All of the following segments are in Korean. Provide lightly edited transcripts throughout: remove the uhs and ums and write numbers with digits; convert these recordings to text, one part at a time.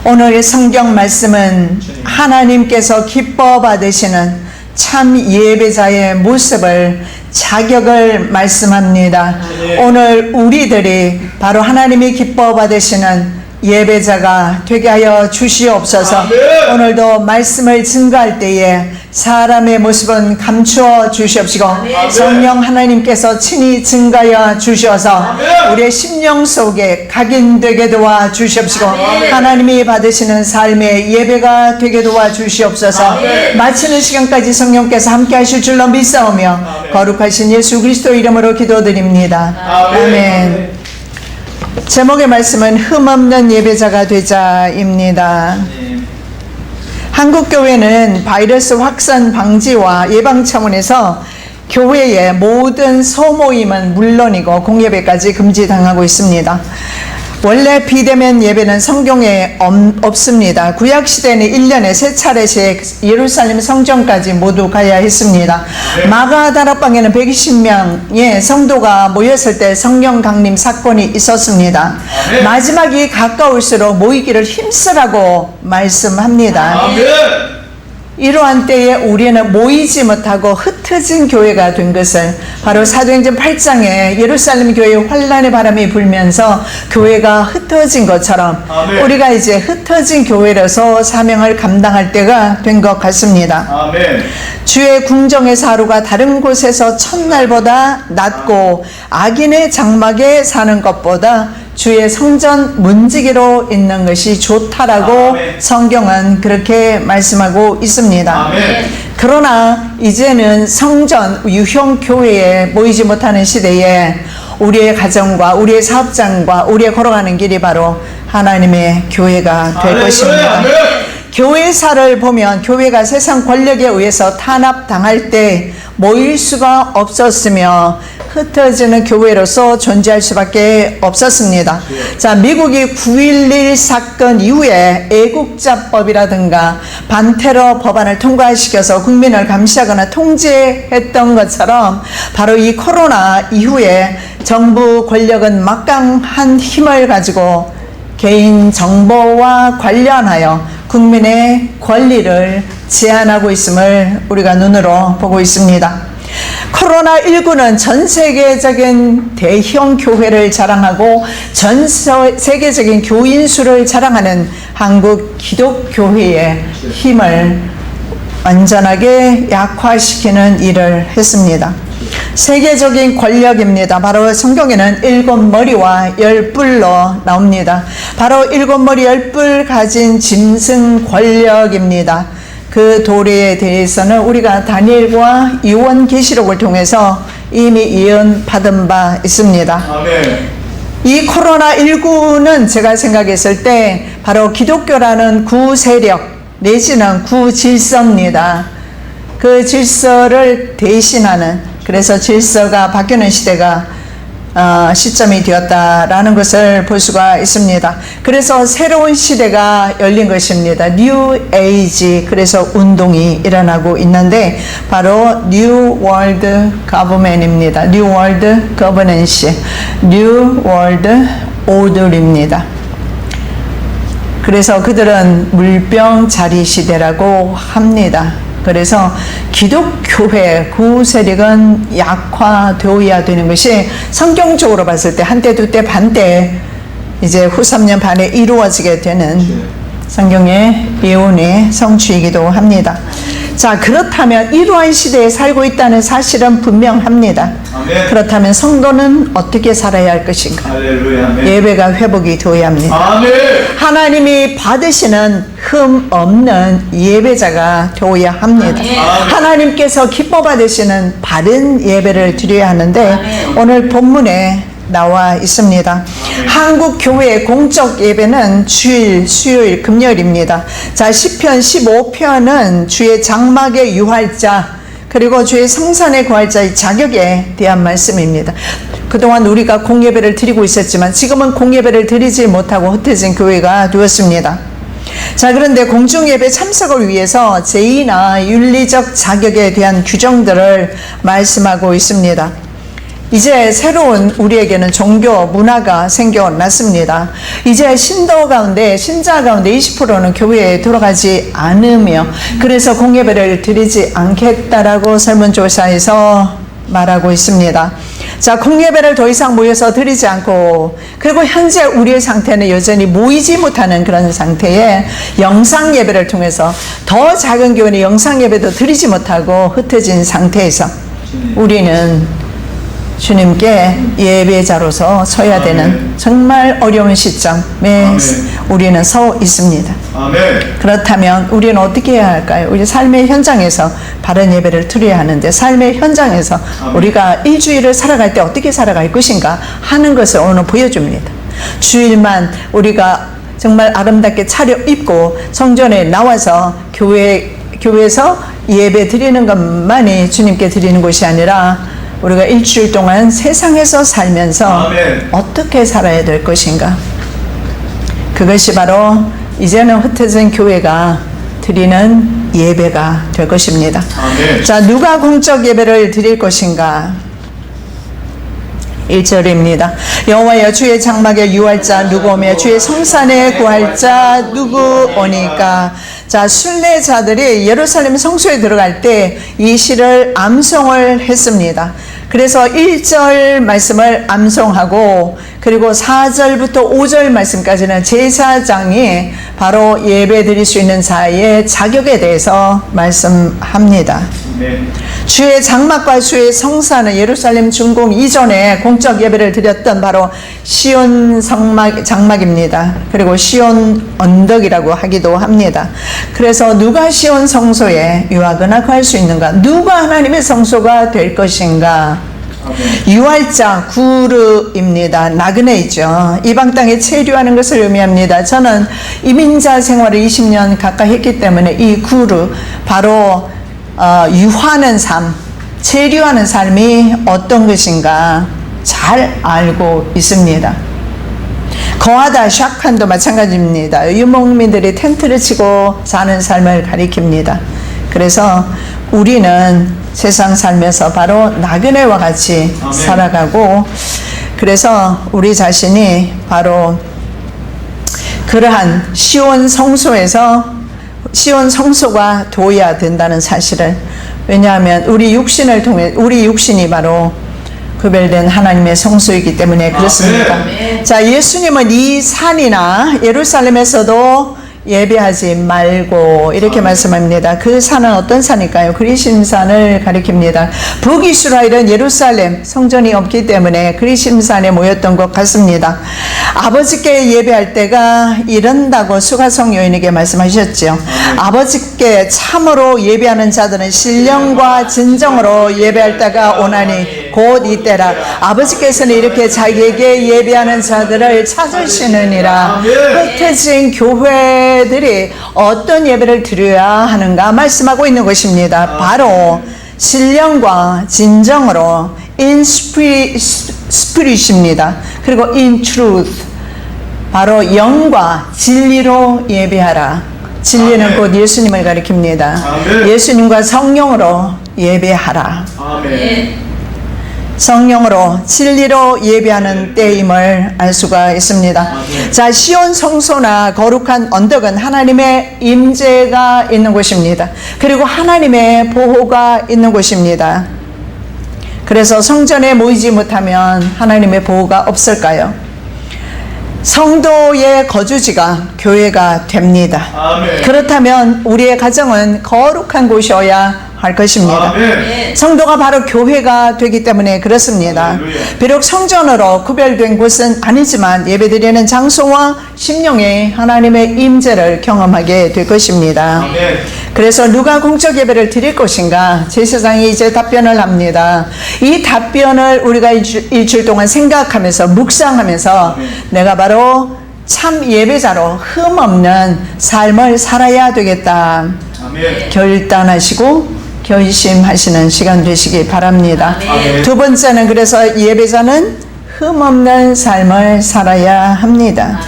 오늘 성경 말씀은 하나님께서 기뻐 받으시는 참 예배자의 모습을, 자격을 말씀합니다. 오늘 우리들이 바로 하나님이 기뻐 받으시는 예배자가 되게 하여 주시옵소서. 오늘도 말씀을 증거할 때에 사람의 모습은 감추어 주시옵시고 성령 하나님께서 친히 증가하여 주셔서 우리의 심령 속에 각인되게 도와 주시옵시고 하나님이 받으시는 삶의 예배가 되게 도와 주시옵소서. 마치는 시간까지 성령께서 함께 하실 줄로 믿사오며 거룩하신 예수 그리스도 이름으로 기도드립니다. 아멘. 제목의 말씀은 흠없는 예배자가 되자입니다. 한국교회는 바이러스 확산 방지와 예방 차원에서 교회의 모든 소모임은 물론이고 공예배까지 금지당하고 있습니다. 원래 비대면 예배는 성경에 없습니다. 구약시대는 1년에 3차례씩 예루살렘 성전까지 모두 가야 했습니다. 마가 다락방에는 120명의 성도가 모였을 때 성령 강림 사건이 있었습니다. 마지막이 가까울수록 모이기를 힘쓰라고 말씀합니다. 이러한 때에 우리는 모이지 못하고 흩어진 교회가 된 것을 바로 사도행전 8장에 예루살렘 교회에 환란의 바람이 불면서 교회가 흩어진 것처럼 우리가 이제 흩어진 교회로서 사명을 감당할 때가 된 것 같습니다. 주의 궁정에서 하루가 다른 곳에서 첫날보다 낫고 악인의 장막에 사는 것보다 주의 성전 문지기로 있는 것이 좋다라고 성경은 그렇게 말씀하고 있습니다. 그러나 이제는 성전 유형 교회에 모이지 못하는 시대에 우리의 가정과 우리의 사업장과 우리의 걸어가는 길이 바로 하나님의 교회가 될 것입니다. 교회사를 보면 교회가 세상 권력에 의해서 탄압당할 때 모일 수가 없었으며 흩어지는 교회로서 존재할 수밖에 없었습니다. 자, 미국이 9.11 사건 이후에 애국자법이라든가 반테러 법안을 통과시켜서 국민을 감시하거나 통제했던 것처럼 바로 이 코로나 이후에 정부 권력은 막강한 힘을 가지고 개인 정보와 관련하여 국민의 권리를 제한하고 있음을 우리가 눈으로 보고 있습니다. 코로나19는 전 세계적인 대형 교회를 자랑하고 전 세계적인 교인 수를 자랑하는 한국 기독교회의 힘을 완전하게 약화시키는 일을 했습니다. 세계적인 권력입니다. 바로 성경에는 7머리와 10뿔로 나옵니다. 바로 7머리 10뿔 가진 짐승 권력입니다. 그 도리에 대해서는 우리가 다니엘과 요한계시록을 통해서 이미 예언받은 바 있습니다. 이 코로나19는 제가 생각했을 때 바로 기독교라는 구세력 내지는 구질서입니다. 그 질서를 대신하는, 그래서 질서가 바뀌는 시점이 되었다라는 것을 볼 수가 있습니다. 그래서 새로운 시대가 열린 것입니다. New Age, 그래서 운동이 일어나고 있는데 바로 New World Government입니다. New World Governance, New World Order입니다. 그래서 그들은 물병자리 시대라고 합니다. 그래서 기독교회 구세력은 약화되어야 되는 것이 성경적으로 봤을 때 한때 두때 반때 이제 후 3년 반에 이루어지게 되는 성경의 예언의 성취이기도 합니다. 자, 그렇다면 이러한 시대에 살고 있다는 사실은 분명합니다. 그렇다면 성도는 어떻게 살아야 할 것인가? 예배가 회복이 되어야 합니다. 하나님이 받으시는 흠 없는 예배자가 되어야 합니다. 하나님께서 기뻐 받으시는 바른 예배를 드려야 하는데 오늘 본문에 나와 있습니다. 한국 교회의 공적 예배는 주일, 수요일, 금요일입니다. 자, 시편 15편은 주의 장막의 유활자 그리고 주의 성산의 구할자의 자격에 대한 말씀입니다. 그동안 우리가 공예배를 드리고 있었지만 지금은 공예배를 드리지 못하고 흩어진 교회가 되었습니다. 자, 그런데 공중예배 참석을 위해서 제의나 윤리적 자격에 대한 규정들을 말씀하고 있습니다. 이제 새로운 우리에게는 종교 문화가 생겨났습니다. 이제 신도 가운데 신자 가운데 20%는 교회에 들어가지 않으며 그래서 공예배를 드리지 않겠다라고 설문조사에서 말하고 있습니다. 자, 공예배를 더 이상 모여서 드리지 않고 그리고 현재 우리의 상태는 여전히 모이지 못하는 그런 상태에 영상 예배를 통해서 더 작은 교회는 영상 예배도 드리지 못하고 흩어진 상태에서 우리는 주님께 예배자로서 서야 되는 정말 어려운 시점에 우리는 서 있습니다. 그렇다면 우리는 어떻게 해야 할까요? 우리 삶의 현장에서 바른 예배를 드려야 하는데 삶의 현장에서 우리가 일주일을 살아갈 때 어떻게 살아갈 것인가 하는 것을 오늘 보여줍니다. 주일만 우리가 정말 아름답게 차려입고 성전에 나와서 교회에서 예배 드리는 것만이 주님께 드리는 것이 아니라 우리가 일주일 동안 세상에서 살면서 어떻게 살아야 될 것인가? 그것이 바로 이제는 흩어진 교회가 드리는 예배가 될 것입니다. 자, 누가 공적 예배를 드릴 것인가? 1절입니다. 여호와여 주의 장막에 유할 자 누구 오며 주의 성산에 구할 자 누구 오니까. 자, 순례자들이 예루살렘 성소에 들어갈 때 이 시를 암송을 했습니다. 그래서 1절 말씀을 암송하고 그리고 4절부터 5절 말씀까지는 제사장이 바로 예배 드릴 수 있는 자의 자격에 대해서 말씀합니다. 주의 장막과 주의 성산은 예루살렘 준공 이전에 공적 예배를 드렸던 바로 시온 장막입니다. 그리고 시온 언덕이라고 하기도 합니다. 그래서 누가 시온 성소에 유하거나 구할 수 있는가? 누가 하나님의 성소가 될 것인가? 유할자 구르입니다. 나그네이죠. 이방 땅에 체류하는 것을 의미합니다. 저는 이민자 생활을 20년 가까이 했기 때문에 이 구르 바로 유하는 삶, 체류하는 삶이 어떤 것인가 잘 알고 있습니다. 거하다 샤칸도 마찬가지입니다. 유목민들이 텐트를 치고 사는 삶을 가리킵니다. 그래서 우리는 세상 살면서 바로 나그네와 같이 살아가고 그래서 우리 자신이 바로 그러한 시온 성소가 되어야 된다는 사실을 왜냐하면 우리 육신을 통해 우리 육신이 바로 구별된 하나님의 성소이기 때문에 그렇습니다. 자, 예수님은 이 산이나 예루살렘에서도 예배하지 말고 이렇게 말씀합니다. 그 산은 어떤 산일까요? 그리심산을 가리킵니다. 북이스라엘은 예루살렘 성전이 없기 때문에 그리심산에 모였던 것 같습니다. 아버지께 예배할 때가 이른다고 수가성 여인에게 말씀하셨죠. 아버지께 참으로 예배하는 자들은 신령과 진정으로 예배할 때가 오나니 곧 이때라. 아버지께서는 이렇게 자기에게 예배하는 자들을 찾으시느니라. 흩어진 교회들이 어떤 예배를 드려야 하는가 말씀하고 있는 것입니다. 바로 신령과 진정으로 in spirit입니다. 그리고 in truth 바로 영과 진리로 예배하라. 진리는 곧 예수님을 가리킵니다. 예수님과 성령으로 예배하라. 성령으로 진리로 예배하는 때임을 알 수가 있습니다. 자, 시온 성소나 거룩한 언덕은 하나님의 임재가 있는 곳입니다. 그리고 하나님의 보호가 있는 곳입니다. 그래서 성전에 모이지 못하면 하나님의 보호가 없을까요? 성도의 거주지가 교회가 됩니다. 그렇다면 우리의 가정은 거룩한 곳이어야 할 것입니다. 성도가 바로 교회가 되기 때문에 그렇습니다. 비록 성전으로 구별된 곳은 아니지만 예배드리는 장소와 심령의 하나님의 임재를 경험하게 될 것입니다. 그래서 누가 공적 예배를 드릴 것인가? 제사장이 이제 답변을 합니다. 이 답변을 우리가 일주일 동안 생각하면서 묵상하면서 내가 바로 참 예배자로 흠없는 삶을 살아야 되겠다. 결단하시고 결심하시는 시간 되시기 바랍니다. 두 번째는 그래서 예배자는 흠없는 삶을 살아야 합니다.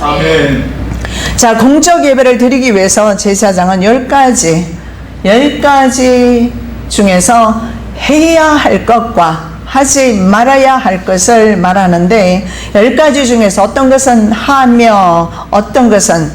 자, 공적 예배를 드리기 위해서 제사장은 10가지 중에서 해야 할 것과 하지 말아야 할 것을 말하는데 10가지 중에서 어떤 것은 하며 어떤 것은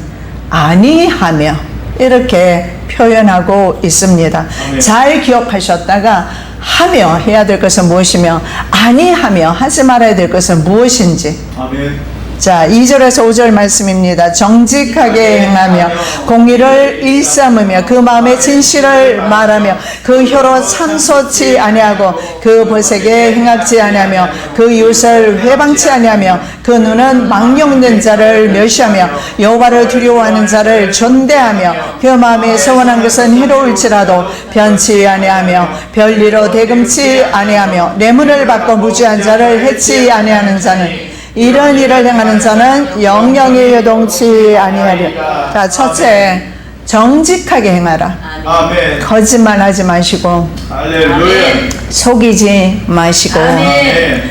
아니하며 이렇게 표현하고 있습니다. 잘 기억하셨다가 하며 해야 될 것은 무엇이며 아니하며 하지 말아야 될 것은 무엇인지. 아멘. 자, 2절에서 5절 말씀입니다. 정직하게 행하며 공의를 일삼으며 그 마음의 진실을 말하며 그 혀로 참소치 아니하고 그 보색에 행악지 아니하며 그 이웃을 회방치 아니하며 그 눈은 망령된 자를 멸시하며 여호와를 두려워하는 자를 존대하며 그 마음에 서원한 것은 해로울지라도 변치 아니하며 별리로 대금치 아니하며 뇌물을 받고 무죄한 자를 해치 아니하는 자는 이런 일을 행하는 자는 영영이 요동치 아니하리라. 자, 첫째, 정직하게 행하라. 아멘. 거짓말하지 마시고 할렐루야. 속이지 마시고 아멘.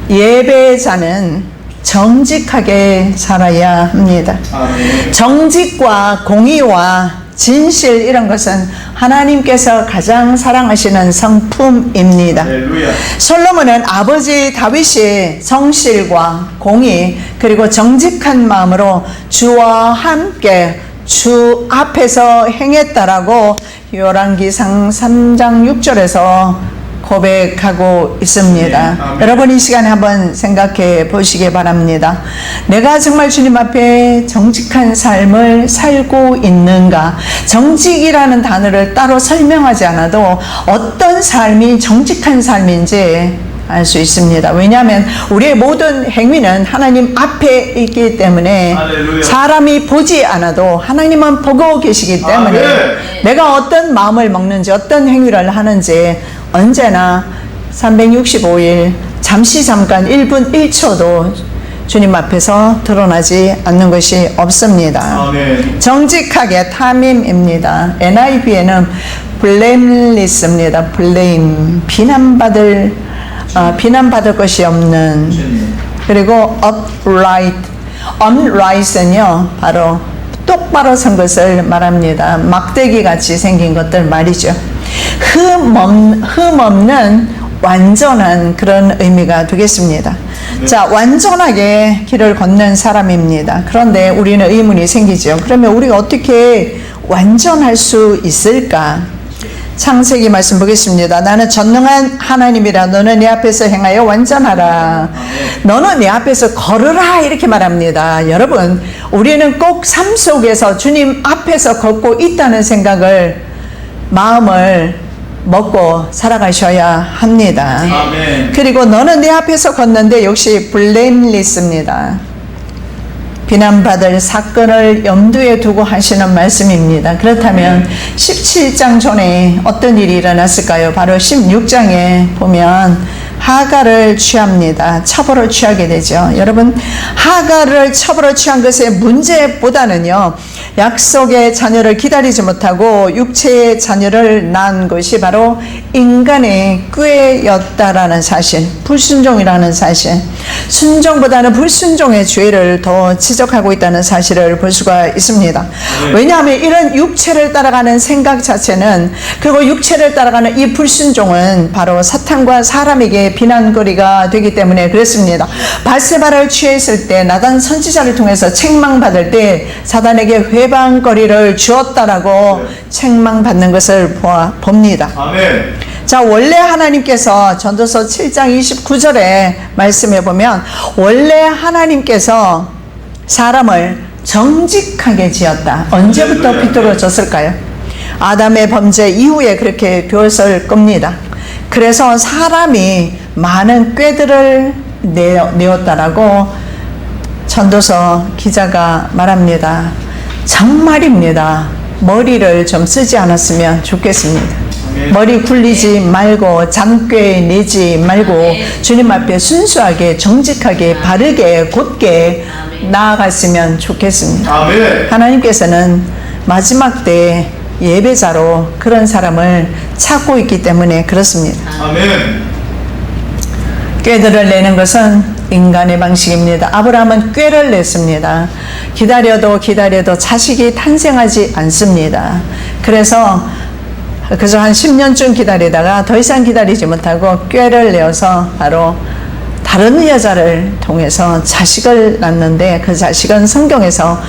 예배자는 정직하게 살아야 합니다. 아멘. 정직과 공의와 진실 이런 것은 하나님께서 가장 사랑하시는 성품입니다. 할렐루야. 솔로몬은 아버지 다윗이 성실과 공의 그리고 정직한 마음으로 주와 함께 주 앞에서 행했다라고 열왕기상 3장 6절에서 고백하고 있습니다. 아멘. 여러분 이 시간에 한번 생각해 보시기 바랍니다. 내가 정말 주님 앞에 정직한 삶을 살고 있는가? 정직이라는 단어를 따로 설명하지 않아도 어떤 삶이 정직한 삶인지 알 수 있습니다. 왜냐하면 우리의 모든 행위는 하나님 앞에 있기 때문에 할렐루야. 사람이 보지 않아도 하나님은 보고 계시기 때문에 아멘. 내가 어떤 마음을 먹는지 어떤 행위를 하는지 언제나 365일 잠깐 1분 1초도 주님 앞에서 드러나지 않는 것이 없습니다. 아멘. 정직하게 탐임입니다. NIV에는 blameless입니다. blame 비난받을 것이 없는. 그리고 upright은요 바로 똑바로 선 것을 말합니다. 막대기 같이 생긴 것들 말이죠. 흠없는 완전한 그런 의미가 되겠습니다. 자, 완전하게 길을 걷는 사람입니다. 그런데 우리는 의문이 생기죠. 그러면 우리가 어떻게 완전할 수 있을까? 창세기 말씀 보겠습니다. 나는 전능한 하나님이라. 너는 내 앞에서 행하여 완전하라. 너는 내 앞에서 걸으라. 이렇게 말합니다. 여러분, 우리는 꼭 삶 속에서 주님 앞에서 걷고 있다는 생각을 마음을 먹고 살아가셔야 합니다. 아멘. 그리고 너는 내 앞에서 걷는데 역시 blameless입니다. 비난받을 사건을 염두에 두고 하시는 말씀입니다. 그렇다면 17장 전에 어떤 일이 일어났을까요? 바로 16장에 보면 하갈을 취합니다. 첩으로 취하게 되죠. 여러분, 하갈을 첩으로 취한 것의 문제보다는요, 약속의 자녀를 기다리지 못하고 육체의 자녀를 낳은 것이 바로 인간의 꾀였다라는 사실, 불순종이라는 사실, 순종보다는 불순종의 죄를 더 지적하고 있다는 사실을 볼 수가 있습니다. 왜냐하면 이런 육체를 따라가는 생각 자체는, 그리고 육체를 따라가는 이 불순종은 바로 사탄과 사람에게 비난거리가 되기 때문에 그렇습니다. 밧세바를 취했을 때 나단 선지자를 통해서 책망받을 때 사단에게 회방거리를 주었다라고 책망받는 것을 봅니다. 아멘. 자, 원래 하나님께서 전도서 7장 29절에 말씀해 보면 원래 하나님께서 사람을 정직하게 지었다. 언제부터 비뚤어졌을까요? 아담의 범죄 이후에 그렇게 되었을 겁니다. 그래서 사람이 많은 꾀들을 내었다라고 전도서 기자가 말합니다. 정말입니다. 머리를 좀 쓰지 않았으면 좋겠습니다. 머리 굴리지 말고 잔꾀 내지 말고 주님 앞에 순수하게 정직하게 바르게 곧게 나아갔으면 좋겠습니다. 아멘. 하나님께서는 마지막 때 예배자로 그런 사람을 찾고 있기 때문에 그렇습니다. 아멘. 꾀들을 내는 것은 인간의 방식입니다. 아브라함은 꾀를 냈습니다. 기다려도 자식이 탄생하지 않습니다. 그래서 그래서 한 10년쯤 기다리다가 더 이상 기다리지 못하고 꾀를 내어서 바로 다른 여자를 통해서 자식을 낳는데 그 자식은 성경에서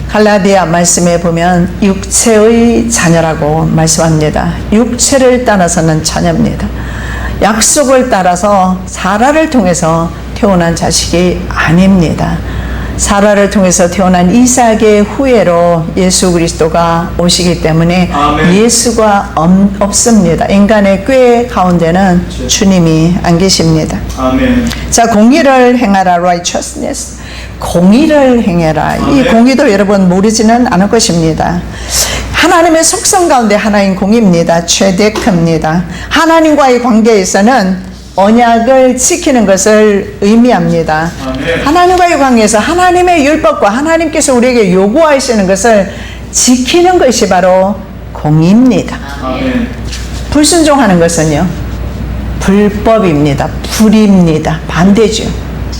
갈라디아 말씀에 보면 육체의 자녀라고 말씀합니다. 육체를 따라서는 자녀입니다. 약속을 따라서 사라를 통해서 태어난 자식이 아닙니다. 사라를 통해서 태어난 이삭의 후예로 예수 그리스도가 오시기 때문에 아멘. 예수가 없습니다. 인간의 꾀 가운데는 주님이 안 계십니다. 아멘. 자, 공의를 행하라, righteousness. 공의를 행해라. 이 아멘. 공의도 여러분 모르지는 않을 것입니다. 하나님의 속성 가운데 하나인 공의입니다. 최대크입니다. 하나님과의 관계에서는 언약을 지키는 것을 의미합니다. 아멘. 하나님과의 관계에서 하나님의 율법과 하나님께서 우리에게 요구하시는 것을 지키는 것이 바로 공의입니다. 아멘. 불순종하는 것은요, 불법입니다. 불입니다. 반대죠.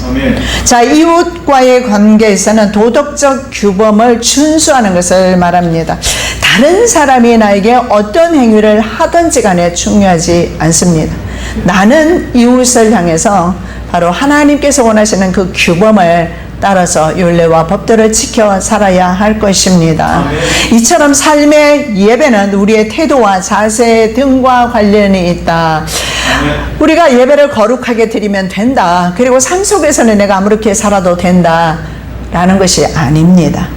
아멘. 자, 이웃과의 관계에서는 도덕적 규범을 준수하는 것을 말합니다. 다른 사람이 나에게 어떤 행위를 하든지 간에 중요하지 않습니다. 나는 이웃을 향해서 바로 하나님께서 원하시는 그 규범을 따라서 율례와 법도를 지켜 살아야 할 것입니다. 아멘. 이처럼 삶의 예배는 우리의 태도와 자세 등과 관련이 있다. 우리가 예배를 거룩하게 드리면 된다. 그리고 삶 속에서는 내가 아무렇게 살아도 된다. 라는 것이 아닙니다.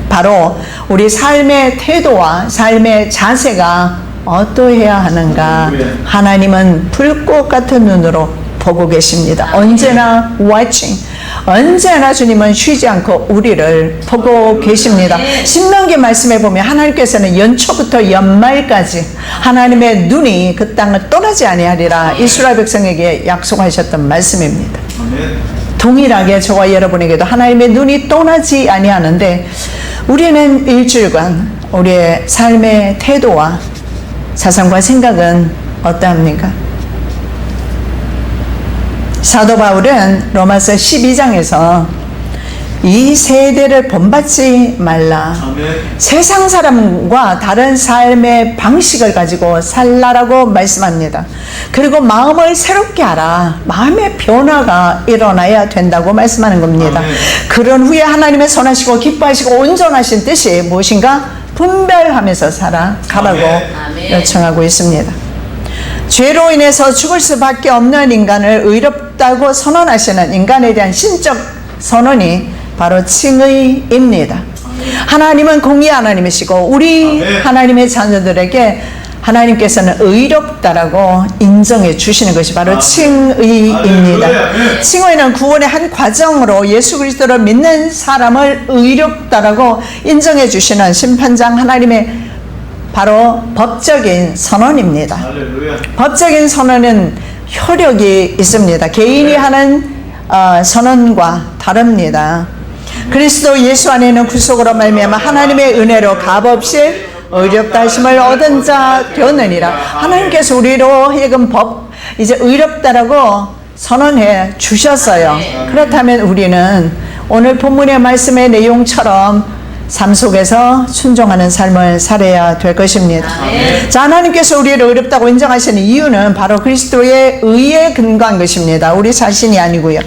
바로 우리 삶의 태도와 삶의 자세가 어떠해야 하는가. 하나님은 불꽃 같은 눈으로 보고 계십니다. 언제나 watching. 언제나 주님은 쉬지 않고 우리를 보고 계십니다. 신명기 말씀에 보면 하나님께서는 연초부터 연말까지 하나님의 눈이 그 땅을 떠나지 아니하리라 이스라엘 백성에게 약속하셨던 말씀입니다. 아멘. 동일하게 저와 여러분에게도 하나님의 눈이 떠나지 아니하는데 우리는 일주일간 우리의 삶의 태도와 사상과 생각은 어떠합니까? 사도 바울은 로마서 12장에서 이 세대를 본받지 말라. 아멘. 세상 사람과 다른 삶의 방식을 가지고 살라라고 말씀합니다. 그리고 마음을 새롭게 하라. 마음의 변화가 일어나야 된다고 말씀하는 겁니다. 아멘. 그런 후에 하나님의 선하시고 기뻐하시고 온전하신 뜻이 무엇인가? 분별하면서 살아가라고 아멘. 요청하고 있습니다. 죄로 인해서 죽을 수밖에 없는 인간을 의롭다고 선언하시는 인간에 대한 신적 선언이 바로 칭의입니다. 하나님은 공의 하나님이시고 우리 아멘. 하나님의 자녀들에게 하나님께서는 의롭다라고 인정해 주시는 것이 바로 아멘. 칭의입니다. 할렐루야. 칭의는 구원의 한 과정으로 예수 그리스도를 믿는 사람을 의롭다라고 인정해 주시는 심판장 하나님의 바로 법적인 선언입니다. 할렐루야. 법적인 선언은 효력이 있습니다. 개인이 하는 선언과 다릅니다. 그리스도 예수 안에는 구속으로 말미암아 하나님의 은혜로 값없이 의롭다 하심을 얻은 자 되었느니라. 하나님께서 우리로 하여금 이제 의롭다라고 선언해 주셨어요. 그렇다면 우리는 오늘 본문의 말씀의 내용처럼 삶 속에서 순종하는 삶을 살아야 될 것입니다. 아멘. 자, 하나님께서 우리를 의롭다고 인정하시는 이유는 바로 그리스도의 의에 근거한 것입니다. 우리 자신이 아니고요.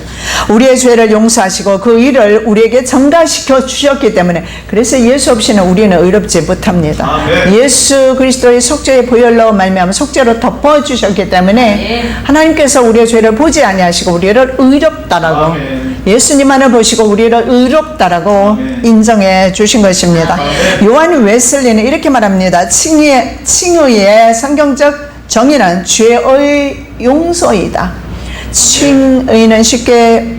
우리의 죄를 용서하시고 그 의를 우리에게 전가시켜 주셨기 때문에 그래서 예수 없이는 우리는 의롭지 못합니다. 아멘. 예수 그리스도의 속죄의 보혈로 말미암아 속죄로 덮어 주셨기 때문에 하나님께서 우리의 죄를 보지 아니하시고 우리를 의롭다라고 아멘. 예수님만을 보시고 우리를 의롭다라고 아멘. 인정해 주신 것입니다. 요한 웨슬리는 이렇게 말합니다. 칭의의 성경적 정의는 죄의 용서이다. 칭의는 쉽게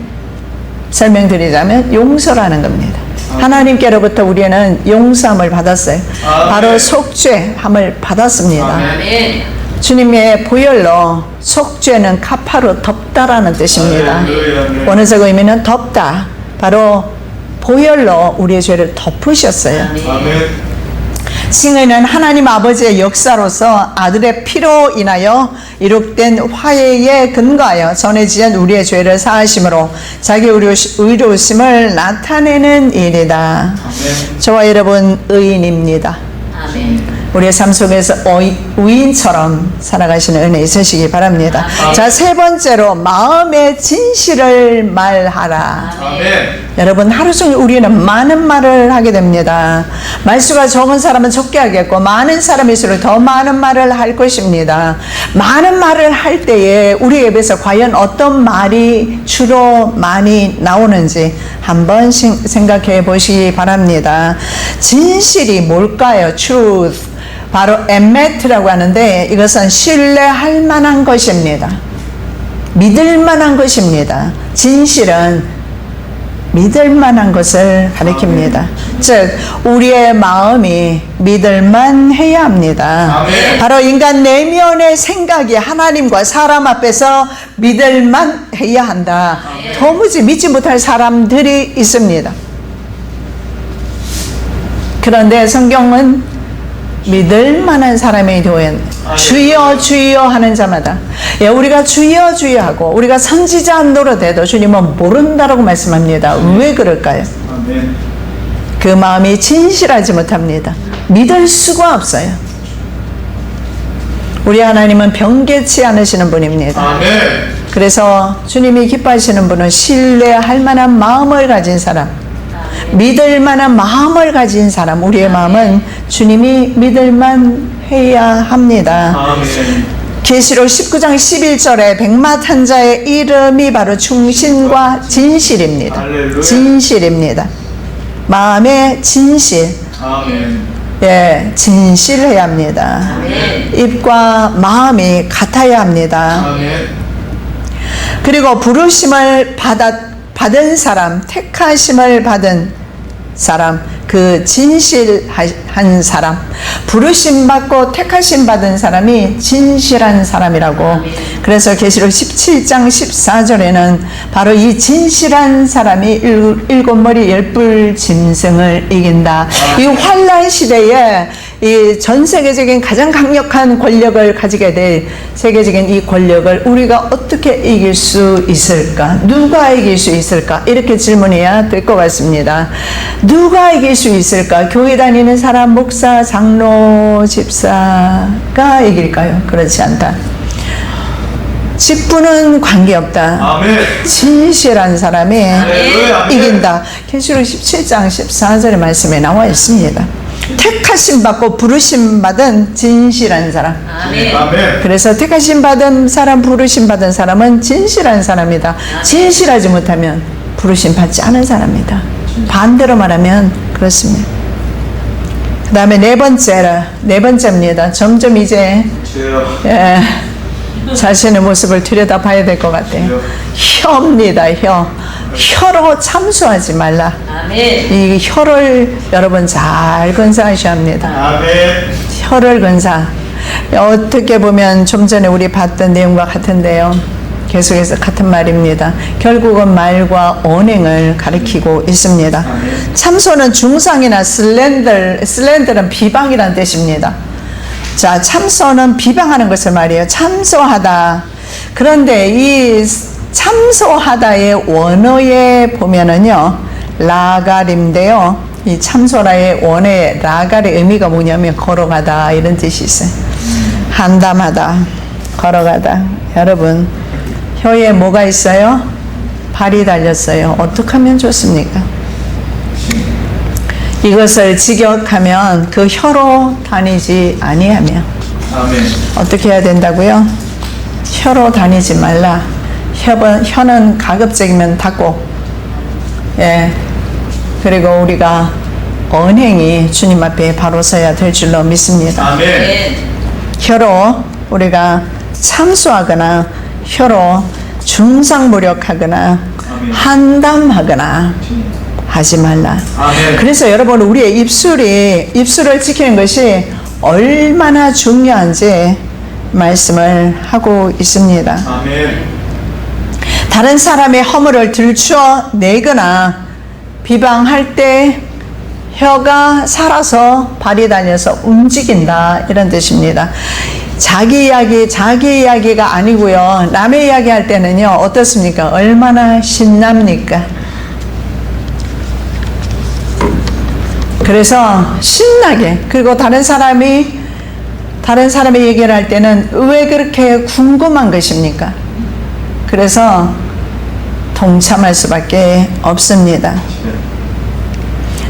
설명드리자면 용서라는 겁니다. 하나님께로부터 우리는 용서함을 받았어요. 바로 속죄함을 받았습니다. 아멘. 주님의 보혈로 속죄는 카파로 덮다라는 뜻입니다. 할렐루야. 원어적 의미는 덮다. 바로 보혈로 우리의 죄를 덮으셨어요. 아멘. 칭의는 하나님 아버지의 역사로서 아들의 피로 인하여 이룩된 화해에 근거하여 전해진 우리의 죄를 사하심으로 자기 의로우심을 나타내는 일이다. 아멘. 저와 여러분 의인입니다. 아멘. 우리의 삶 속에서 의인처럼 살아가시는 은혜 있으시기 바랍니다. 자, 세 번째로 마음의 진실을 말하라. 아멘. 여러분, 하루 종일 우리는 많은 말을 하게 됩니다. 말수가 적은 사람은 적게 하겠고 많은 사람일수록 더 많은 말을 할 것입니다. 많은 말을 할 때에 우리 입에서 과연 어떤 말이 주로 많이 나오는지 한번 생각해 보시기 바랍니다. 진실이 뭘까요? truth. 바로 에메트라고 하는데 이것은 신뢰할 만한 것입니다. 믿을 만한 것입니다. 진실은 믿을 만한 것을 가리킵니다. 즉 우리의 마음이 믿을만 해야 합니다. 아멘. 바로 인간 내면의 생각이 하나님과 사람 앞에서 믿을만 해야 한다. 도무지 믿지 못할 사람들이 있습니다. 그런데 성경은 믿을 만한 사람이 되어야 주여 주여 하는 자마다, 예, 우리가 주여 주여 하고 우리가 선지자 노릇해도 주님은 모른다라고 말씀합니다. 왜 그럴까요? 아멘. 그 마음이 진실하지 못합니다. 믿을 수가 없어요. 우리 하나님은 변개치 않으시는 분입니다. 아멘. 그래서 주님이 기뻐하시는 분은 신뢰할 만한 마음을 가진 사람, 믿을 만한 마음을 가진 사람, 우리의 마음은 주님이 믿을만 해야 합니다. 아멘. 계시록 19장 11절에 백마 탄 자의 이름이 바로 충신과 진실입니다. 할렐루야. 진실입니다. 마음의 진실. 아멘. 예, 진실해야 합니다. 아멘. 입과 마음이 같아야 합니다. 아멘. 그리고 부르심을 받은 사람, 택하심을 받은 사람, 그 진실한 사람, 부르심 받고 택하심 받은 사람이 진실한 사람이라고. 그래서 계시록 17장 14절에는 바로 이 진실한 사람이 일곱 머리 열불 짐승을 이긴다. 이 환란 시대에 이 전 세계적인 가장 강력한 권력을 가지게 될 세계적인 이 권력을 우리가 어떻게 이길 수 있을까? 누가 이길 수 있을까? 이렇게 질문해야 될 것 같습니다. 누가 이길 수 있을까? 교회 다니는 사람, 목사, 장로, 집사가 이길까요? 그렇지 않다. 직분은 관계없다. 아멘. 진실한 사람이 할렐루야. 이긴다. 계시록 17장 14절의 말씀에 나와 있습니다. 택하심 받고 부르심 받은 진실한 사람. 아멘. 아멘. 그래서 택하심 받은 사람, 부르심 받은 사람은 진실한 사람이다. 진실하지 못하면 부르심 받지 않은 사람이다. 반대로 말하면 그렇습니다. 그 다음에 네 번째입니다. 점점 이제 주여. 자신의 모습을 들여다봐야 될 것 같아요. 혀입니다. 혀로 참수하지 말라. 아멘. 이 혀를 여러분 잘 건사하셔야 합니다. 아멘. 혀를 건사. 어떻게 보면 좀 전에 우리 봤던 내용과 같은데요. 계속해서 같은 말입니다. 결국은 말과 언행을 가리키고 있습니다. 참소는 중상이나 슬렌더는 비방이라는 뜻입니다. 자, 참소는 비방하는 것을 말이에요. 참소하다. 그런데 이 참소하다의 원어에 보면은요, 라갈인데요. 이 참소라의 원어의 라갈의 의미가 뭐냐면 걸어가다 이런 뜻이 있어요. 한담하다, 걸어가다. 여러분, 혀에 뭐가 있어요? 발이 달렸어요. 어떻게 하면 좋습니까? 이것을 직역하면 그 혀로 다니지 아니하며. 아멘. 어떻게 해야 된다고요? 혀로 다니지 말라. 혀는 가급적이면 닫고, 예. 그리고 우리가 언행이 주님 앞에 바로 서야 될 줄로 믿습니다. 아멘. 혀로 우리가 참수하거나 혀로 중상모략하거나 한담하거나 하지 말라. 아멘. 그래서 여러분, 우리의 입술을 지키는 것이 얼마나 중요한지 말씀을 하고 있습니다. 아멘. 다른 사람의 허물을 들추어 내거나 비방할 때 혀가 살아서 발이 다녀서 움직인다, 이런 뜻입니다. 자기 이야기가 아니고요. 남의 이야기 할 때는요, 어떻습니까? 얼마나 신납니까? 그래서 신나게, 그리고 다른 사람의 얘기를 할 때는 왜 그렇게 궁금한 것입니까? 그래서 동참할 수밖에 없습니다.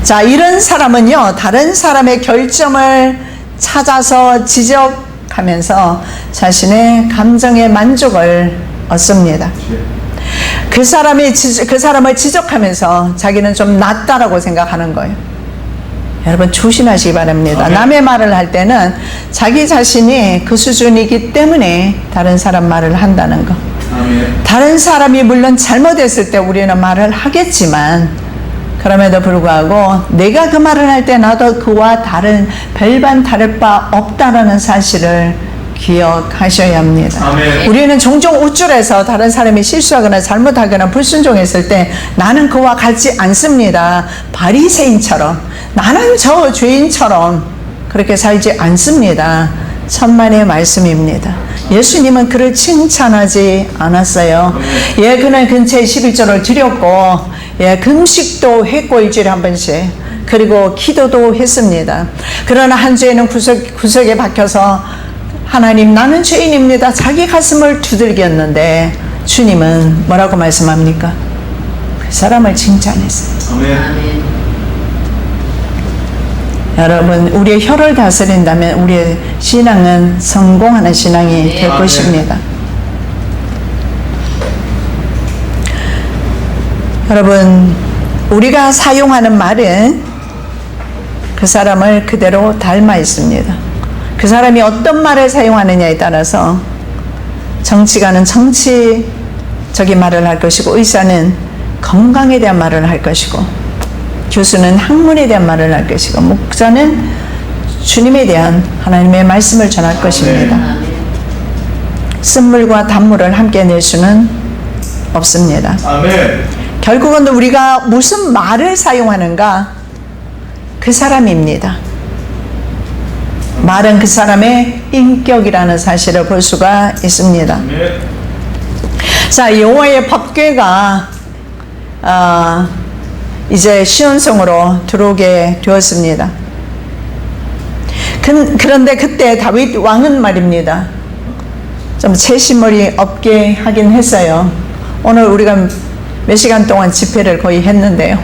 자, 이런 사람은요, 다른 사람의 결점을 찾아서 지적하면서 자신의 감정의 만족을 얻습니다. 그 사람을 지적하면서 자기는 좀 낫다라고 생각하는 거예요. 여러분 조심하시기 바랍니다. 아멘. 남의 말을 할 때는 자기 자신이 그 수준이기 때문에 다른 사람 말을 한다는 거. 아멘. 다른 사람이 물론 잘못했을 때 우리는 말을 하겠지만, 그럼에도 불구하고 내가 그 말을 할 때 나도 그와 별반 다를 바 없다라는 사실을 기억하셔야 합니다. 아멘. 우리는 종종 우쭐해서 다른 사람이 실수하거나 잘못하거나 불순종했을 때 나는 그와 같지 않습니다. 바리새인처럼, 나는 저 죄인처럼 그렇게 살지 않습니다. 천만의 말씀입니다. 예수님은 그를 칭찬하지 않았어요. 예, 그는 근처에 11조를 드렸고, 예, 금식도 했고 일주일에 한 번씩, 그리고 기도도 했습니다. 그러나 한 주에는 구석에 박혀서 하나님 나는 죄인입니다, 자기 가슴을 두들겼는데 주님은 뭐라고 말씀합니까? 그 사람을 칭찬했어요. 아멘. 여러분, 우리의 혀를 다스린다면 우리의 신앙은 성공하는 신앙이 될 아멘. 것입니다. 여러분, 우리가 사용하는 말은 그 사람을 그대로 닮아 있습니다. 그 사람이 어떤 말을 사용하느냐에 따라서 정치가는 정치적인 말을 할 것이고, 의사는 건강에 대한 말을 할 것이고, 교수는 학문에 대한 말을 할 것이고, 목사는 주님에 대한 하나님의 말씀을 전할 것입니다. 쓴물과 단물을 함께 낼 수는 없습니다. 아멘. 결국은 우리가 무슨 말을 사용하는가, 그 사람입니다. 말은 그 사람의 인격이라는 사실을 볼 수가 있습니다. 아멘. 자, 여호와의 법궤가 이제 시온성으로 들어오게 되었습니다. 그런데 그때 다윗 왕은 말입니다, 좀 채신머리 없게 하긴 했어요. 오늘 우리가 몇 시간 동안 집회를 거의 했는데요,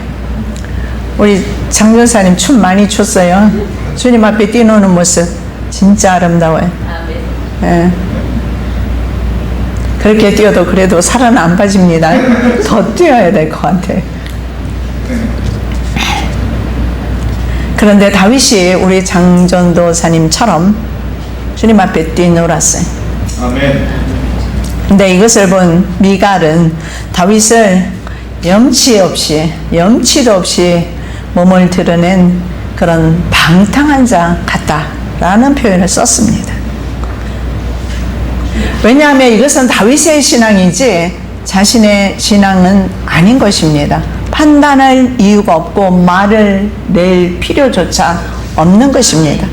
우리 장전사님 춤 많이 췄어요. 주님 앞에 뛰노는 모습 진짜 아름다워요. 예. 그렇게 뛰어도 그래도 살은 안 빠집니다. 더 뛰어야 될 것 같아요. 그런데 다윗이 우리 장전도사님처럼 주님 앞에 뛰놀았어요. 아멘. 근데 이것을 본 미갈은 다윗을 염치도 없이 몸을 드러낸 그런 방탕한 자 같다라는 표현을 썼습니다. 왜냐하면 이것은 다윗의 신앙이지 자신의 신앙은 아닌 것입니다. 판단할 이유가 없고 말을 낼 필요조차 없는 것입니다.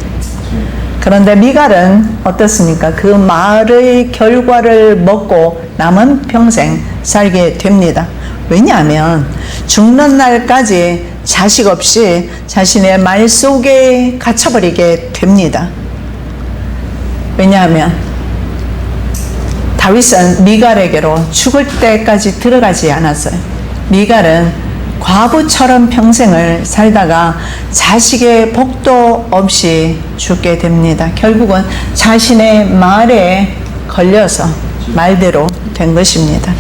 그런데 미갈은 어떻습니까? 그 말의 결과를 먹고 남은 평생 살게 됩니다. 왜냐하면 죽는 날까지 자식 없이 자신의 말 속에 갇혀버리게 됩니다. 왜냐하면 다윗은 미갈에게로 죽을 때까지 들어가지 않았어요. 미갈은 과부처럼 평생을 살다가 자식의 복도 없이 죽게 됩니다. 결국은 자신의 말에 걸려서 말대로 된 것입니다.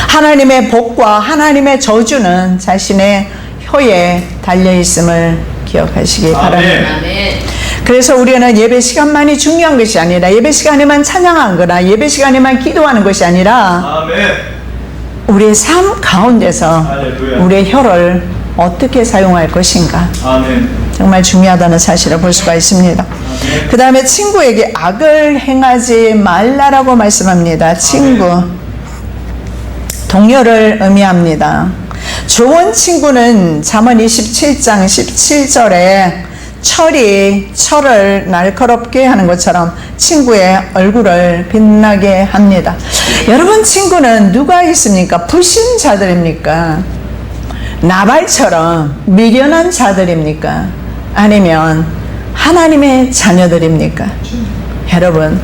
하나님의 복과 하나님의 저주는 자신의 혀에 달려있음을 기억하시기 바랍니다. 그래서 우리는 예배 시간만이 중요한 것이 아니라, 예배 시간에만 찬양하거나 예배 시간에만 기도하는 것이 아니라, 아멘. 우리의 삶 가운데서 할렐루야. 우리의 혀를 어떻게 사용할 것인가, 아멘. 정말 중요하다는 사실을 볼 수가 있습니다. 그 다음에 친구에게 악을 행하지 말라라고 말씀합니다. 친구, 동료를 의미합니다. 좋은 친구는 잠언 27장 17절에 철을 날카롭게 하는 것처럼 친구의 얼굴을 빛나게 합니다. 여러분, 친구는 누가 있습니까? 불신자들입니까? 나발처럼 미련한 자들입니까? 아니면 하나님의 자녀들입니까? 여러분,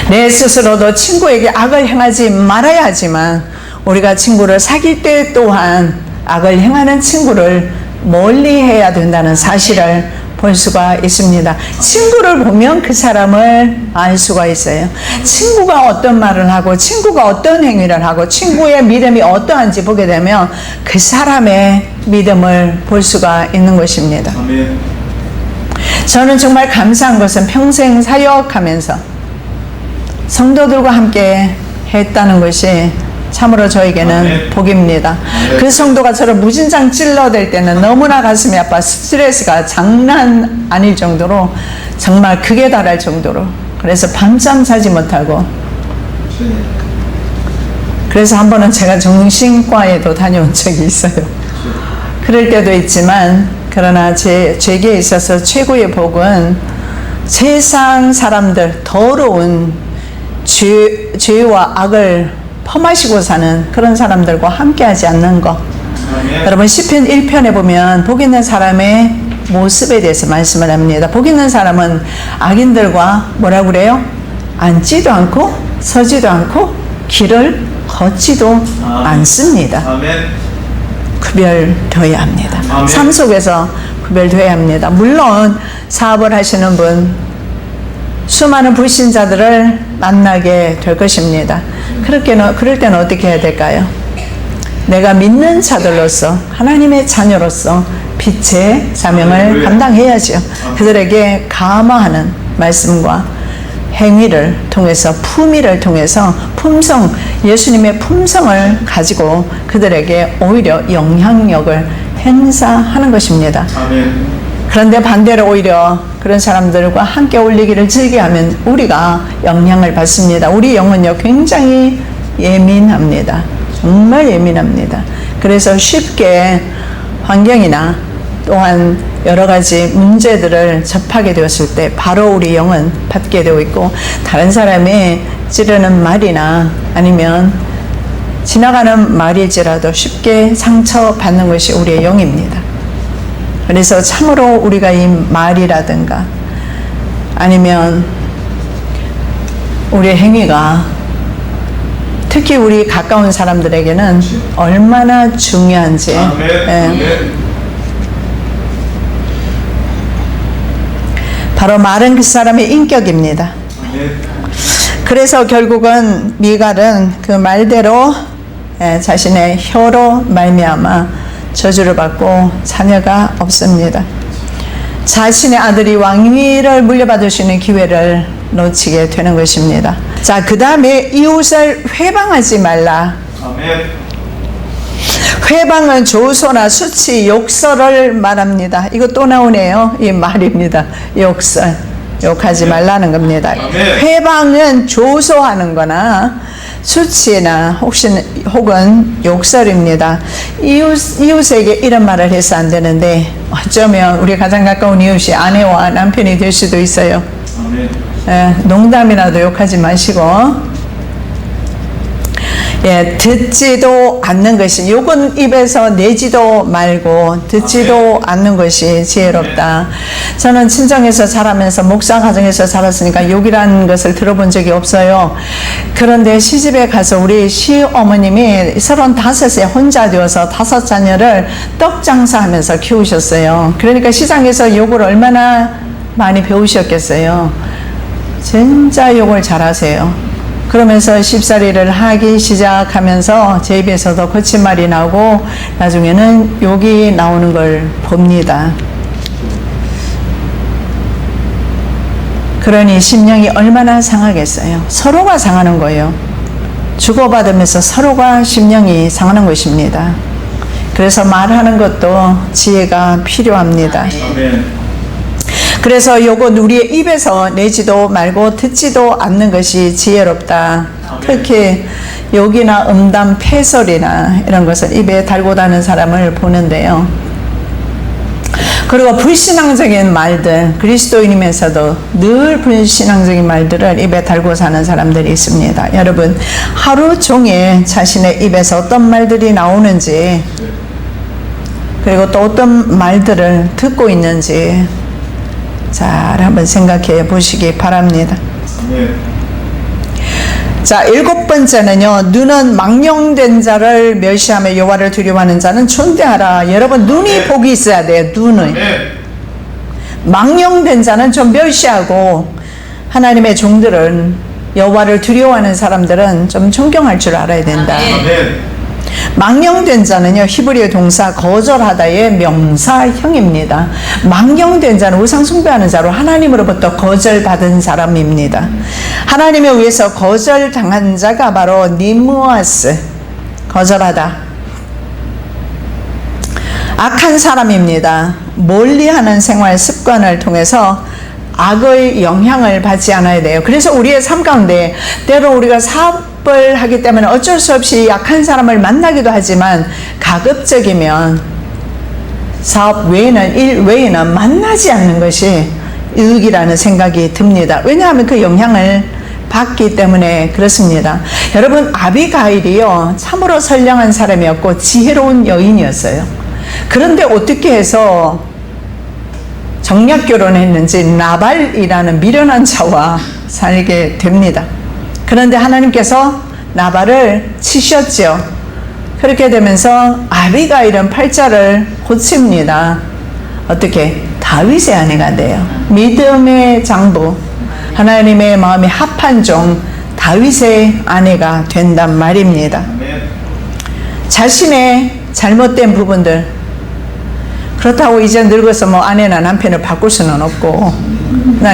내 스스로도 친구에게 악을 행하지 말아야 하지만 우리가 친구를 사귈 때 또한 악을 행하는 친구를 멀리해야 된다는 사실을 볼 수가 있습니다. 친구를 보면 그 사람을 알 수가 있어요. 친구가 어떤 말을 하고 친구가 어떤 행위를 하고 친구의 믿음이 어떠한지 보게 되면 그 사람의 믿음을 볼 수가 있는 것입니다. 아멘. 저는 정말 감사한 것은 평생 사역하면서 성도들과 함께 했다는 것이 참으로 저에게는 아멘. 복입니다. 그 성도가 저를 무진장 찔러댈 때는 너무나 가슴이 아파 스트레스가 장난 아닐 정도로 정말 극에 달할 정도로 그래서 밤잠 자지 못하고 그래서 한 번은 제가 정신과에도 다녀온 적이 있어요. 그럴 때도 있지만 그러나 제게 있어서 최고의 복은 세상 사람들 더러운 죄와 악을 퍼마시고 사는 그런 사람들과 함께하지 않는 것. 아멘. 여러분 시편 1편에 보면 복 있는 사람의 모습에 대해서 말씀을 합니다. 복 있는 사람은 악인들과 뭐라고 그래요? 앉지도 않고 서지도 않고 길을 걷지도 않습니다. 아멘. 구별되어야 합니다. 아멘. 삶 속에서 구별되어야 합니다. 물론 사업을 하시는 분 수많은 불신자들을 만나게 될 것입니다. 그럴 때는 어떻게 해야 될까요? 내가 믿는 자들로서 하나님의 자녀로서 빛의 사명을 감당해야죠. 그들에게 감화하는 말씀과 행위를 통해서 품위를 통해서 품성, 예수님의 품성을 가지고 그들에게 오히려 영향력을 행사하는 것입니다. 아멘. 그런데 반대로 오히려 그런 사람들과 함께 어울리기를 즐겨하면 우리가 영향을 받습니다. 우리 영은요 굉장히 예민합니다. 정말 예민합니다. 그래서 쉽게 환경이나 또한 여러 가지 문제들을 접하게 되었을 때 바로 우리 영은 받게 되어 있고 다른 사람이 찌르는 말이나 아니면 지나가는 말일지라도 쉽게 상처받는 것이 우리의 영입니다. 그래서 참으로 우리가 이 말이라든가 아니면 우리의 행위가 특히 우리 가까운 사람들에게는 얼마나 중요한지 바로 말은 그 사람의 인격입니다. 그래서 결국은 미갈은 그 말대로 자신의 혀로 말미암아 저주를 받고 자녀가 없습니다. 자신의 아들이 왕위를 물려받을 수 있는 기회를 놓치게 되는 것입니다. 자, 그 다음에 이웃을 회방하지 말라. 아멘. 회방은 조소나 수치, 욕설을 말합니다. 이거 또 나오네요. 이 말입니다. 욕설. 욕하지 말라는 겁니다. 회방은 조소하는 거나 수치나 혹은 욕설입니다. 이웃에게 이런 말을 해서 안 되는데 어쩌면 우리 가장 가까운 이웃이 아내와 남편이 될 수도 있어요. 농담이라도 욕하지 마시고 듣지도 않는 것이 욕은 입에서 내지도 말고 듣지도 않는 것이 지혜롭다. 저는 친정에서 자라면서 목사 가정에서 자랐으니까 욕이라는 것을 들어본 적이 없어요. 그런데 시집에 가서 우리 시어머님이 35세 혼자 되어서 5 자녀를 떡 장사하면서 키우셨어요. 그러니까 시장에서 욕을 얼마나 많이 배우셨겠어요. 진짜 욕을 잘하세요. 그러면서 쉽사리를 하기 시작하면서 제 입에서도 거친 말이 나오고 나중에는 욕이 나오는 걸 봅니다. 그러니 심령이 얼마나 상하겠어요. 서로가 상하는 거예요. 주고받으면서 서로가 심령이 상하는 것입니다. 그래서 말하는 것도 지혜가 필요합니다. 아멘. 그래서 요건 우리의 입에서 내지도 말고 듣지도 않는 것이 지혜롭다. 특히 욕이나 음담, 패설이나 이런 것을 입에 달고 다니는 사람을 보는데요. 그리고 불신앙적인 말들, 그리스도인이면서도 늘 불신앙적인 말들을 입에 달고 사는 사람들이 있습니다. 여러분, 하루 종일 자신의 입에서 어떤 말들이 나오는지 그리고 또 어떤 말들을 듣고 있는지 잘 한번 생각해 보시기 바랍니다. 아멘. 자, 7번째는요. 눈은 망령된 자를 멸시하며 여호와를 두려워하는 자는 존대하라. 여러분, 눈이 복이 있어야 돼요. 눈이. 아멘. 망령된 자는 좀 멸시하고 하나님의 종들은 여호와를 두려워하는 사람들은 좀 존경할 줄 알아야 된다. 아멘. 망령된 자는요, 히브리어 동사 거절하다의 명사형입니다. 망령된 자는 우상 숭배하는 자로 하나님으로부터 거절받은 사람입니다. 하나님에 의해서 거절당한 자가 바로 니무아스, 거절하다. 악한 사람입니다. 멀리하는 생활 습관을 통해서 악의 영향을 받지 않아야 돼요. 그래서 우리의 삶 가운데 때로 우리가 사업을 하기 때문에 어쩔 수 없이 약한 사람을 만나기도 하지만 가급적이면 사업 외에는, 일 외에는 만나지 않는 것이 이익이라는 생각이 듭니다. 왜냐하면 그 영향을 받기 때문에 그렇습니다. 여러분, 아비가일이요, 참으로 선량한 사람이었고 지혜로운 여인이었어요. 그런데 어떻게 해서 정략 결혼했는지 나발이라는 미련한 자와 살게 됩니다. 그런데 하나님께서 나발을 치셨죠. 그렇게 되면서 아비가일은 팔자를 고칩니다. 어떻게? 다윗의 아내가 돼요. 믿음의 장부, 하나님의 마음이 합한 종 다윗의 아내가 된단 말입니다. 아멘. 자신의 잘못된 부분들, 그렇다고 이제 늙어서 뭐 아내나 남편을 바꿀 수는 없고,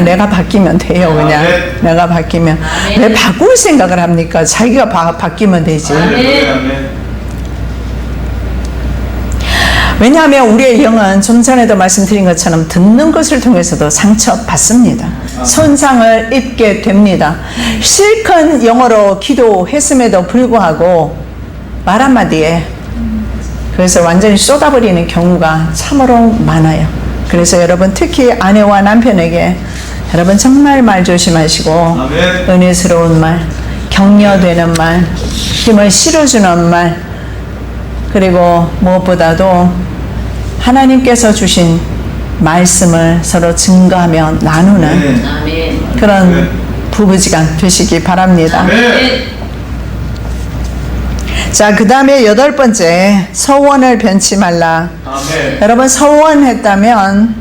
내가 바뀌면 돼요. 그냥 내가 바뀌면. 왜 바꿀 생각을 합니까? 자기가 바뀌면 되지. 아멘. 왜냐하면 우리의 영은 좀 전에도 말씀드린 것처럼 듣는 것을 통해서도 상처받습니다. 손상을 입게 됩니다. 실컷 영어로 기도했음에도 불구하고 말 한마디에 그래서 완전히 쏟아버리는 경우가 참으로 많아요. 그래서 여러분, 특히 아내와 남편에게 여러분 정말 말 조심하시고, 아멘. 은혜스러운 말, 격려되는 말, 힘을 실어주는 말, 그리고 무엇보다도 하나님께서 주신 말씀을 서로 증거하며 나누는 아멘. 그런 부부지간 되시기 바랍니다. 아멘. 자, 그 다음에 8번째, 서원을 변치 말라. 아멘. 여러분, 서원했다면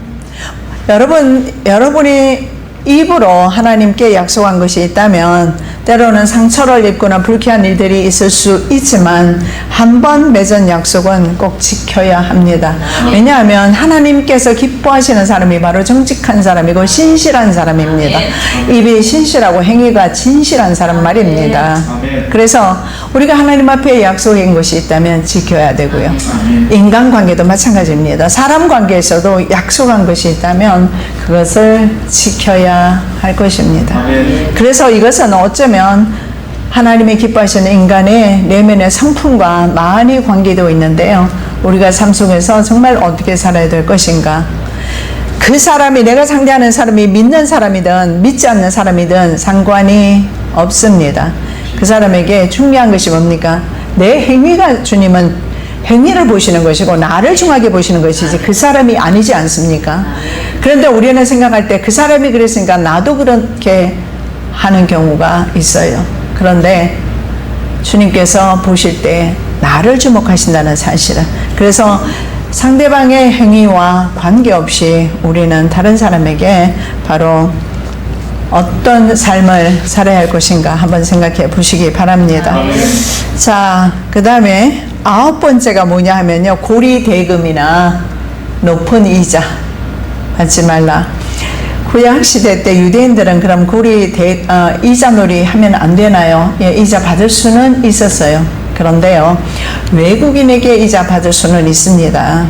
여러분이 입으로 하나님께 약속한 것이 있다면 때로는 상처를 입거나 불쾌한 일들이 있을 수 있지만 한 번 맺은 약속은 꼭 지켜야 합니다. 왜냐하면 하나님께서 기뻐하시는 사람이 바로 정직한 사람이고 신실한 사람입니다. 입이 신실하고 행위가 진실한 사람 말입니다. 그래서 우리가 하나님 앞에 약속한 것이 있다면 지켜야 되고요. 인간관계도 마찬가지입니다. 사람 관계에서도 약속한 것이 있다면 그것을 지켜야 할 것입니다. 그래서 이것은 어쩌면 하나님이 기뻐하시는 인간의 내면의 성품과 많이 관계되어 있는데요. 우리가 삶 속에서 정말 어떻게 살아야 될 것인가. 그 사람이, 내가 상대하는 사람이 믿는 사람이든 믿지 않는 사람이든 상관이 없습니다. 그 사람에게 중요한 것이 뭡니까? 내 행위가 주님은 행위를 보시는 것이고 나를 중하게 보시는 것이지 그 사람이 아니지 않습니까? 그런데 우리는 생각할 때 그 사람이 그랬으니까 나도 그렇게 하는 경우가 있어요. 그런데 주님께서 보실 때 나를 주목하신다는 사실은, 그래서 상대방의 행위와 관계없이 우리는 다른 사람에게 바로 어떤 삶을 살아야 할 것인가 한번 생각해 보시기 바랍니다. 자, 그 다음에 9번째가 뭐냐 하면요, 고리대금이나 높은 이자 받지 말라. 구약시대 때 유대인들은 그럼 이자놀이 하면 안 되나요? 예, 이자 받을 수는 있었어요. 그런데요, 외국인에게 이자 받을 수는 있습니다.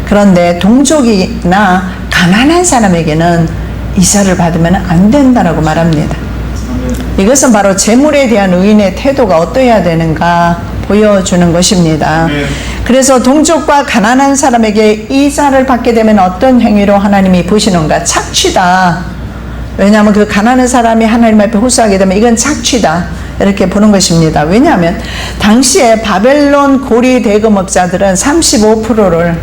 그런데 동족이나 가난한 사람에게는 이자를 받으면 안 된다라고 말합니다. 이것은 바로 재물에 대한 의인의 태도가 어떠해야 되는가 보여주는 것입니다. 그래서 동족과 가난한 사람에게 이자를 받게 되면 어떤 행위로 하나님이 보시는가? 착취다. 왜냐하면 그 가난한 사람이 하나님 앞에 호소하게 되면 이건 착취다. 이렇게 보는 것입니다. 왜냐하면 당시에 바벨론 고리 대금업자들은 35%를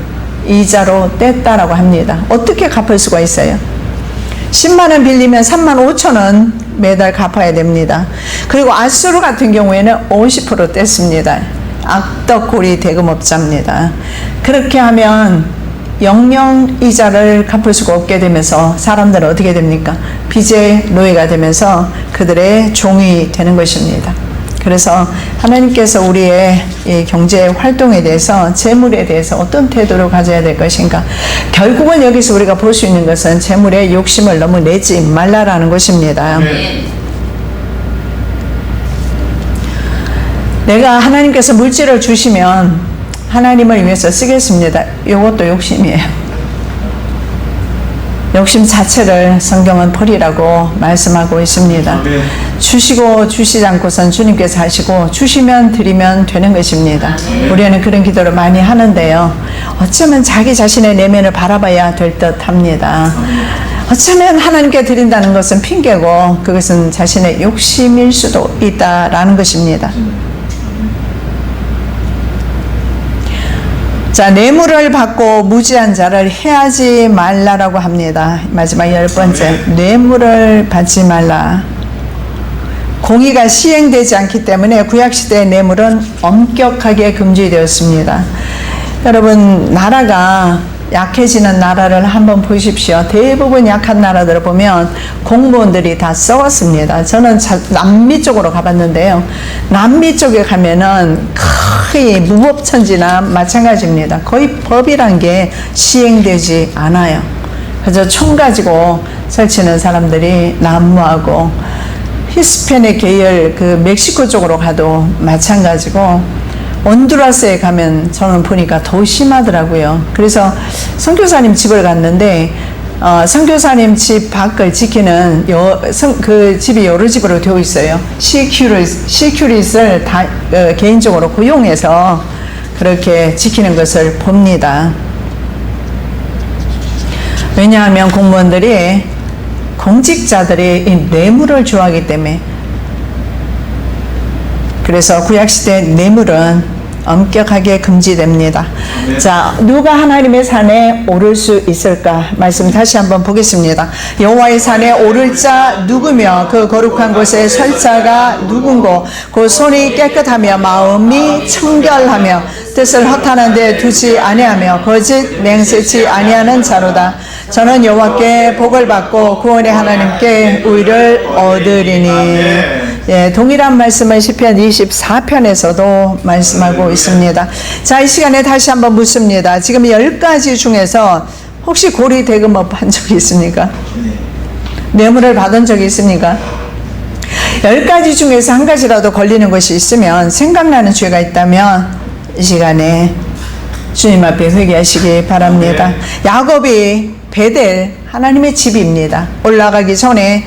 이자로 뗐다라고 합니다. 어떻게 갚을 수가 있어요? 10만 원 빌리면 3만 5천 원 매달 갚아야 됩니다. 그리고 아수르 같은 경우에는 50% 뗐습니다. 악덕 고리 대금업자입니다. 그렇게 하면 영영 이자를 갚을 수가 없게 되면서 사람들은 어떻게 됩니까? 빚의 노예가 되면서 그들의 종이 되는 것입니다. 그래서 하나님께서 우리의 이 경제 활동에 대해서, 재물에 대해서 어떤 태도를 가져야 될 것인가? 결국은 여기서 우리가 볼 수 있는 것은 재물에 욕심을 너무 내지 말라라는 것입니다. 내가 하나님께서 물질을 주시면 하나님을 위해서 쓰겠습니다. 이것도 욕심이에요. 욕심 자체를 성경은 버리라고 말씀하고 있습니다. 주시고 주시지 않고선 주님께서 하시고, 주시면 드리면 되는 것입니다. 우리는 그런 기도를 많이 하는데요. 어쩌면 자기 자신의 내면을 바라봐야 될 듯 합니다. 어쩌면 하나님께 드린다는 것은 핑계고 그것은 자신의 욕심일 수도 있다라는 것입니다. 자, 뇌물을 받고 무지한 자를 해하지 말라라고 합니다. 마지막 10번째, 뇌물을 받지 말라. 공의가 시행되지 않기 때문에 구약시대의 뇌물은 엄격하게 금지되었습니다. 여러분, 나라가 약해지는 나라를 한번 보십시오. 대부분 약한 나라들을 보면 공무원들이 다 썩었습니다. 저는 남미 쪽으로 가봤는데요. 남미 쪽에 가면은 거의 무법천지나 마찬가지입니다. 거의 법이란 게 시행되지 않아요. 그래서 총 가지고 설치는 사람들이 난무하고, 히스패닉 계열 그 멕시코 쪽으로 가도 마찬가지고, 온두라스에 가면 저는 보니까 더 심하더라고요. 그래서 선교사님 집을 갔는데 선교사님 집 밖을 지키는 그 집이 여러 집으로 되어 있어요. 시큐릿을 다 개인적으로 고용해서 그렇게 지키는 것을 봅니다. 왜냐하면 공직자들이 이 뇌물을 좋아하기 때문에. 그래서 구약시대 뇌물은 엄격하게 금지됩니다. 네. 자, 누가 하나님의 산에 오를 수 있을까? 말씀 다시 한번 보겠습니다. 여호와의 산에 오를 자 누구며 그 거룩한 곳에 설 자가 누군고? 그 손이 깨끗하며 마음이 청결하며 뜻을 허탄한 데 두지 아니하며 거짓 맹세치 아니하는 자로다. 저는 여호와께 복을 받고 구원의 하나님께 의를 얻으리니. 예, 동일한 말씀을 시편 24편에서도 말씀하고 있습니다. 자, 이 시간에 다시 한번 묻습니다. 지금 10가지 중에서 혹시 고리 대금업 한 적이 있습니까? 뇌물을 받은 적이 있습니까? 10가지 중에서 한 가지라도 걸리는 것이 있으면, 생각나는 죄가 있다면 이 시간에 주님 앞에 회개하시기 바랍니다. 야곱이 베델, 하나님의 집입니다. 올라가기 전에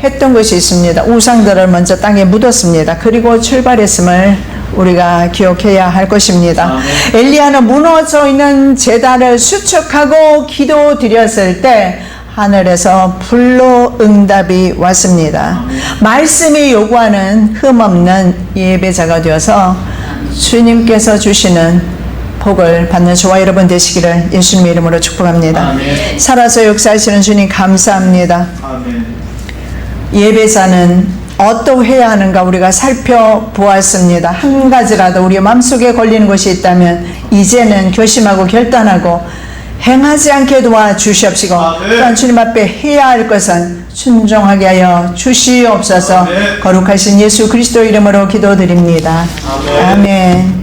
했던 것이 있습니다. 우상들을 먼저 땅에 묻었습니다. 그리고 출발했음을 우리가 기억해야 할 것입니다. 엘리야는 무너져 있는 제단을 수축하고 기도드렸을 때 하늘에서 불로 응답이 왔습니다. 말씀이 요구하는 흠없는 예배자가 되어서 주님께서 주시는 복을 받는 저와 여러분 되시기를 예수님의 이름으로 축복합니다. 아멘. 살아서 역사하시는 주님 감사합니다. 아멘. 예배자는 어떠해야 하는가 우리가 살펴보았습니다. 한 가지라도 우리 마음속에 걸리는 것이 있다면 이제는 결심하고 결단하고 행하지 않게 도와주시옵시고, 또한 주님 앞에 해야 할 것은 순종하게 하여 주시옵소서. 거룩하신 예수 그리스도 이름으로 기도드립니다. 아멘.